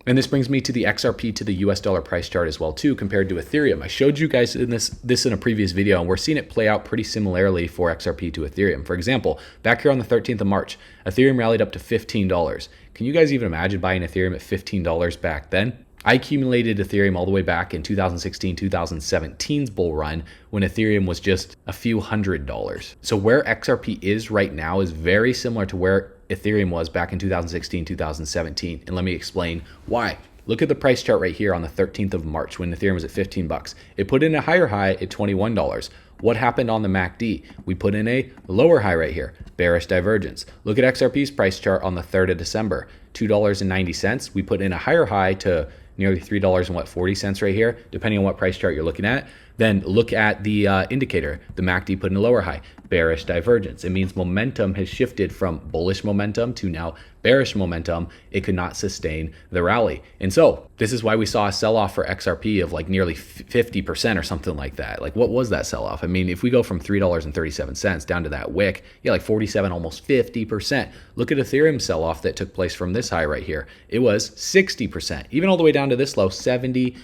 And this brings me to the XRP to the US dollar price chart as well too, compared to Ethereum. I showed you guys this in a previous video, and we're seeing it play out pretty similarly for XRP to Ethereum. For example, back here on the 13th of March, Ethereum rallied up to $15. Can you guys even imagine buying Ethereum at $15 back then? I accumulated Ethereum all the way back in 2016, 2017's bull run when Ethereum was just a few $100s. So where XRP is right now is very similar to where Ethereum was back in 2016, 2017. And let me explain why. Look at the price chart right here on the 13th of March when Ethereum was at 15 bucks. It put in a higher high at $21. What happened on the MACD? We put in a lower high right here, bearish divergence. Look at XRP's price chart on the 3rd of December, $2.90. We put in a higher high to nearly $3.40 right here, depending on what price chart you're looking at. Then look at the indicator. The MACD put in a lower high, bearish divergence. It means momentum has shifted from bullish momentum to now bearish momentum. It could not sustain the rally. And so this is why we saw a sell-off for XRP of like nearly 50% or something like that. Like what was that sell-off? I mean, if we go from $3.37 down to that wick, yeah, like 47, almost 50%. Look at Ethereum sell-off that took place from this high right here. It was 60%, even all the way down to this low, 71%.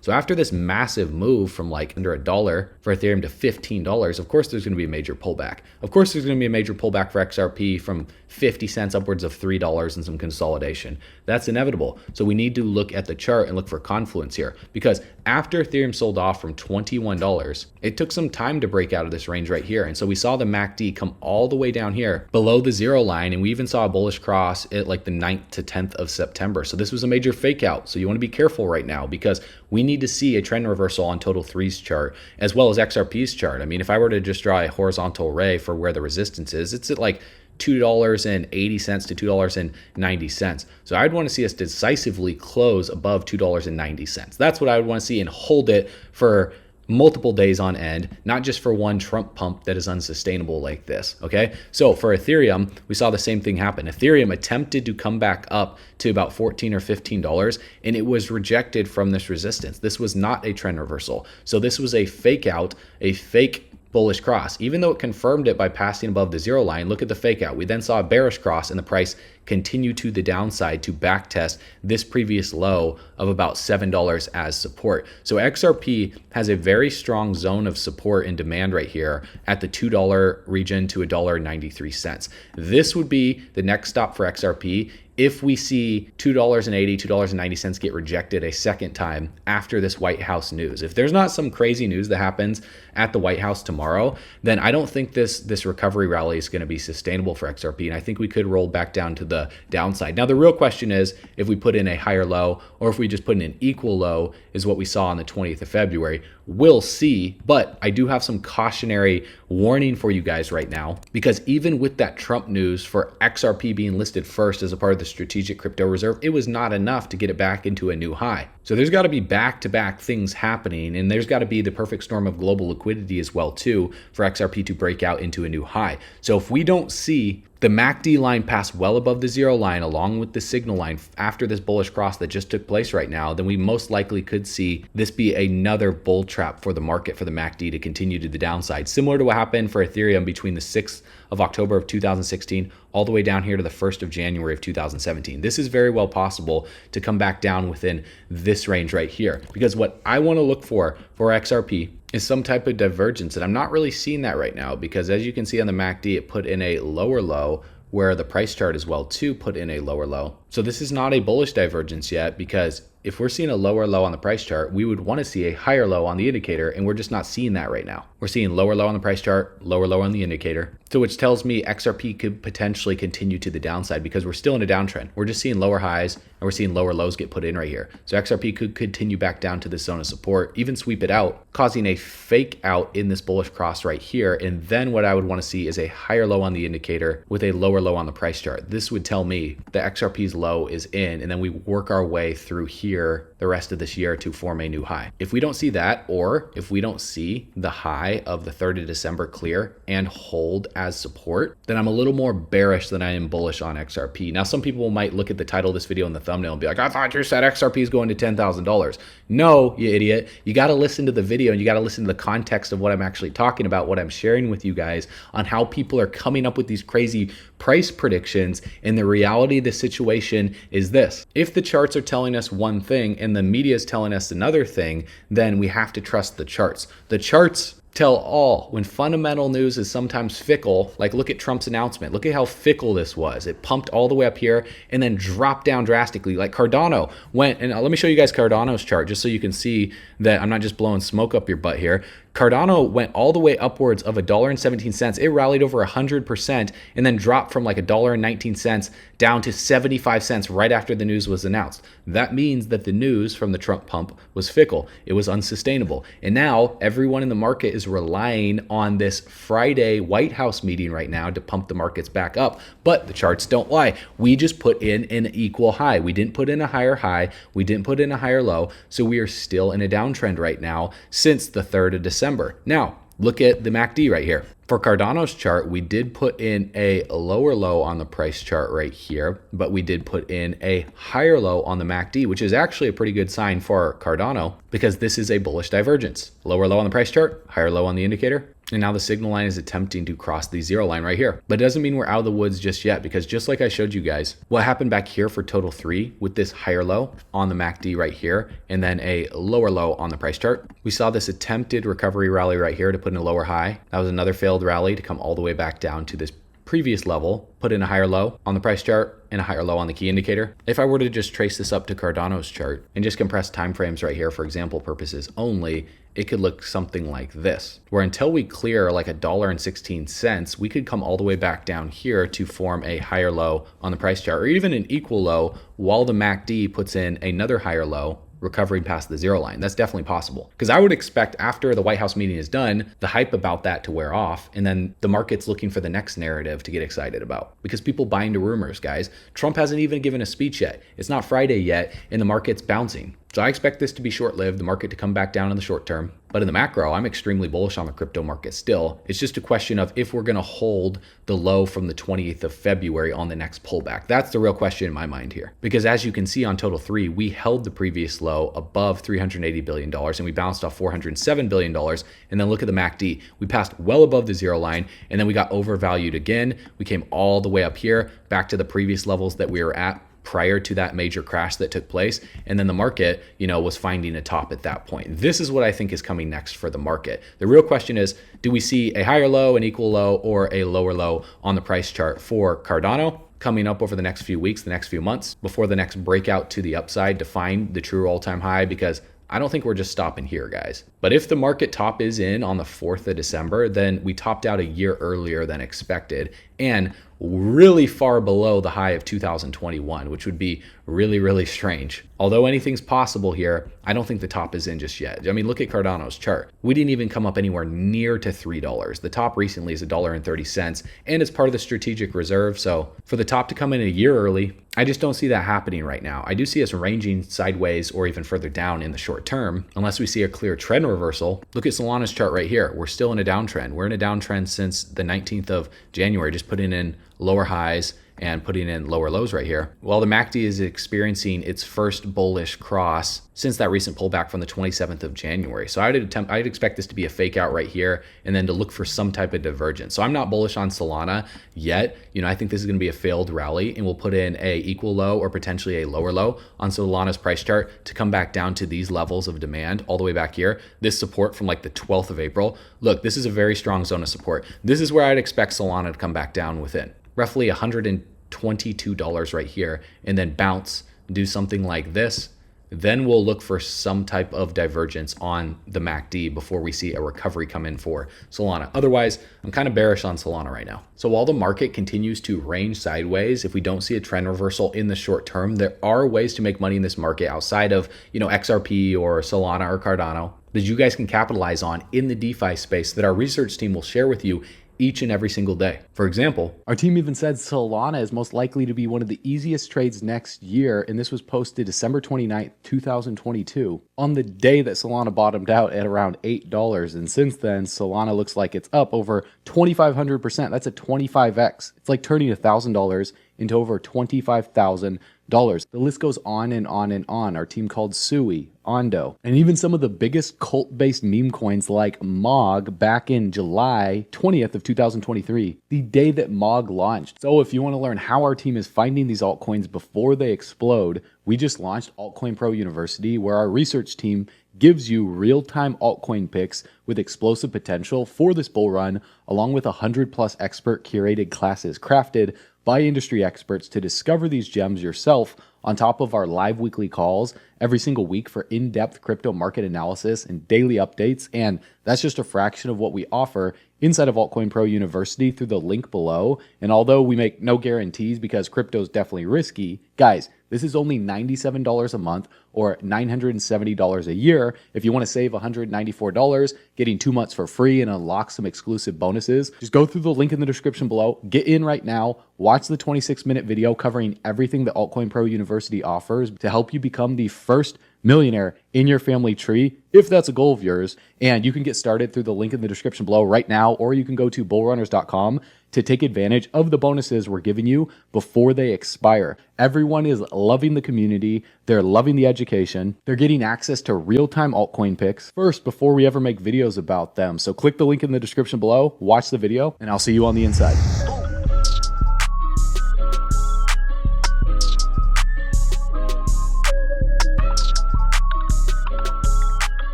So after this massive move from like under $1 for Ethereum to $15, of course there's going to be a major pullback. Of course there's going to be a major pullback for XRP from 50 cents upwards of $3 and some consolidation. That's inevitable. So we need to look at the chart and look for confluence here, because after Ethereum sold off from $21, it took some time to break out of this range right here. And so we saw the MACD come all the way down here below the zero line, and we even saw a bullish cross at like the 9th to 10th of September. So this was a major fake out. So you want to be careful right now, because we need to see a trend reversal on Total 3's chart as well as XRP's chart. I mean, if I were to just draw a horizontal array for where the resistance is, it's at like $2.80 to $2.90. So I'd want to see us decisively close above $2.90. That's what I would want to see, and hold it for multiple days on end, not just for one Trump pump that is unsustainable like this, okay? So for Ethereum, we saw the same thing happen. Ethereum attempted to come back up to about $14 or $15, and it was rejected from this resistance. This was not a trend reversal. So this was a fake out, a fake bullish cross. Even though it confirmed it by passing above the zero line, look at the fake out. We then saw a bearish cross, and the price continued to the downside to back test this previous low of about $7 as support. So XRP has a very strong zone of support and demand right here at the $2 region to $1.93. This would be the next stop for XRP if we see $2.80, $2.90 get rejected a second time after this White House news. If there's not some crazy news that happens at the White House tomorrow, then I don't think this recovery rally is going to be sustainable for XRP, and I think we could roll back down to the downside. Now, the real question is if we put in a higher low or if we just put in an equal low, is what we saw on the 20th of February. We'll see, but I do have some cautionary warning for you guys right now, because even with that Trump news for XRP being listed first as a part of the strategic crypto reserve, it was not enough to get it back into a new high. So there's got to be back-to-back things happening, and there's got to be the perfect storm of global liquidity as well too for XRP to break out into a new high. So if we don't see the MACD line pass well above the zero line along with the signal line after this bullish cross that just took place right now, then we most likely could see this be another bull trap for the market, for the MACD to continue to the downside, similar to what happened for Ethereum between the 6th of October of 2016 all the way down here to the 1st of January of 2017. This is very well possible to come back down within this range right here, because what I want to look for XRP is some type of divergence, and I'm not really seeing that right now, because as you can see on the MACD, it put in a lower low, where the price chart as well too put in a lower low. So this is not a bullish divergence yet, because if we're seeing a lower low on the price chart, we would want to see a higher low on the indicator, and we're just not seeing that right now. We're seeing lower low on the price chart, lower low on the indicator. So which tells me XRP could potentially continue to the downside, because we're still in a downtrend. We're just seeing lower highs and we're seeing lower lows get put in right here. So XRP could continue back down to this zone of support, even sweep it out, causing a fake out in this bullish cross right here. And then what I would want to see is a higher low on the indicator with a lower low on the price chart. This would tell me that XRP's low is in, and then we work our way through here the rest of this year to form a new high. If we don't see that, or if we don't see the high of the 3rd of December clear and hold as support, then I'm a little more bearish than I am bullish on XRP. Now, some people might look at the title of this video and the thumbnail and be like, I thought you said XRP is going to $10,000. No, you idiot. You got to listen to the video, and you got to listen to the context of what I'm actually talking about, what I'm sharing with you guys on how people are coming up with these crazy price predictions, and the reality of the situation is this. If the charts are telling us one thing and the media is telling us another thing, then we have to trust the charts. The charts tell all. When fundamental news is sometimes fickle, like look at Trump's announcement. Look at how fickle this was. It pumped all the way up here and then dropped down drastically. Like Cardano went, and let me show you guys Cardano's chart just so you can see that I'm not just blowing smoke up your butt here. Cardano went all the way upwards of $1.17. It rallied over 100% and then dropped from like $1.19 down to 75 cents right after the news was announced. That means that the news from the Trump pump was fickle. It was unsustainable. And now everyone in the market is relying on this Friday White House meeting right now to pump the markets back up. But the charts don't lie. We just put in an equal high. We didn't put in a higher high. We didn't put in a higher low. So we are still in a downtrend right now since the 3rd of December. Now, look at the MACD right here. For Cardano's chart, we did put in a lower low on the price chart right here, but we did put in a higher low on the MACD, which is actually a pretty good sign for Cardano because this is a bullish divergence. Lower low on the price chart, higher low on the indicator. And now the signal line is attempting to cross the zero line right here. But it doesn't mean we're out of the woods just yet, because just like I showed you guys, what happened back here for total 3 with this higher low on the MACD right here, and then a lower low on the price chart. We saw this attempted recovery rally right here to put in a lower high. That was another failed rally to come all the way back down to this previous level, put in a higher low on the price chart and a higher low on the key indicator. If I were to just trace this up to Cardano's chart and just compress timeframes right here for example purposes only, it could look something like this, where until we clear like $1.16, we could come all the way back down here to form a higher low on the price chart, or even an equal low while the MACD puts in another higher low, recovering past the zero line. That's definitely possible. Because I would expect after the White House meeting is done, the hype about that to wear off, and then the market's looking for the next narrative to get excited about. Because people buy into rumors, guys. Trump hasn't even given a speech yet. It's not Friday yet, and the market's bouncing. So I expect this to be short-lived, the market to come back down in the short term. But in the macro, I'm extremely bullish on the crypto market still. It's just a question of if we're going to hold the low from the 28th of February on the next pullback. That's the real question in my mind here. Because as you can see on total 3, we held the previous low above $380 billion and we bounced off $407 billion. And then look at the MACD. We passed well above the zero line and then we got overvalued again. We came all the way up here back to the previous levels that we were at prior to that major crash that took place. And then the market, was finding a top at that point. This is what I think is coming next for the market. The real question is, do we see a higher low, an equal low, or a lower low on the price chart for Cardano coming up over the next few weeks, the next few months, before the next breakout to the upside to find the true all-time high? Because I don't think we're just stopping here, guys. But if the market top is in on the 4th of December, then we topped out a year earlier than expected and really far below the high of 2021, which would be really, really strange. Although anything's possible here, I don't think the top is in just yet. I mean, look at Cardano's chart. We didn't even come up anywhere near to $3. The top recently is $1.30, and it's part of the strategic reserve. So for the top to come in a year early, I just don't see that happening right now. I do see us ranging sideways or even further down in the short term, unless we see a clear trend reversal. Look at Solana's chart right here. We're still in a downtrend. We're in a downtrend since the 19th of January, just putting in lower highs and putting in lower lows right here. While the MACD is experiencing its first bullish cross since that recent pullback from the 27th of January. So I'd expect this to be a fake out right here and then to look for some type of divergence. So I'm not bullish on Solana yet. I think this is going to be a failed rally and we'll put in a equal low or potentially a lower low on Solana's price chart to come back down to these levels of demand all the way back here. This support from like the 12th of April. Look, this is a very strong zone of support. This is where I'd expect Solana to come back down within. Roughly $122 right here, and then bounce, do something like this. Then we'll look for some type of divergence on the MACD before we see a recovery come in for Solana. Otherwise, I'm kind of bearish on Solana right now. So while the market continues to range sideways, if we don't see a trend reversal in the short term, there are ways to make money in this market outside of, XRP or Solana or Cardano that you guys can capitalize on in the DeFi space that our research team will share with you each and every single day. For example, our team even said Solana is most likely to be one of the easiest trades next year, and this was posted December 29th, 2022, on the day that Solana bottomed out at around $8. And since then, Solana looks like it's up over 2,500%. That's a 25x. It's like turning $1,000 into over $25,000. The list goes on and on and on. Our team called Sui, Ondo, and even some of the biggest cult-based meme coins like MOG back in July 20th of 2023, the day that MOG launched. So if you want to learn how our team is finding these altcoins before they explode, we just launched Altcoin Pro University, where our research team gives you real-time altcoin picks with explosive potential for this bull run, along with 100+ expert curated classes crafted by industry experts to discover these gems yourself, on top of our live weekly calls every single week for in-depth crypto market analysis and daily updates. And that's just a fraction of what we offer inside of Altcoin Pro University through the link below. And although we make no guarantees because crypto is definitely risky, guys, this is only $97 a month or $970 a year. If you want to save $194, getting 2 months for free and unlock some exclusive bonuses, just go through the link in the description below. Get in right now. Watch the 26-minute video covering everything that Altcoin Pro University offers to help you become the first millionaire in your family tree, if that's a goal of yours. And you can get started through the link in the description below right now, or you can go to bullrunners.com to take advantage of the bonuses we're giving you before they expire. Everyone is loving the community. They're loving the education. They're getting access to real-time altcoin picks first before we ever make videos about them. So click the link in the description below, watch the video, and I'll see you on the inside.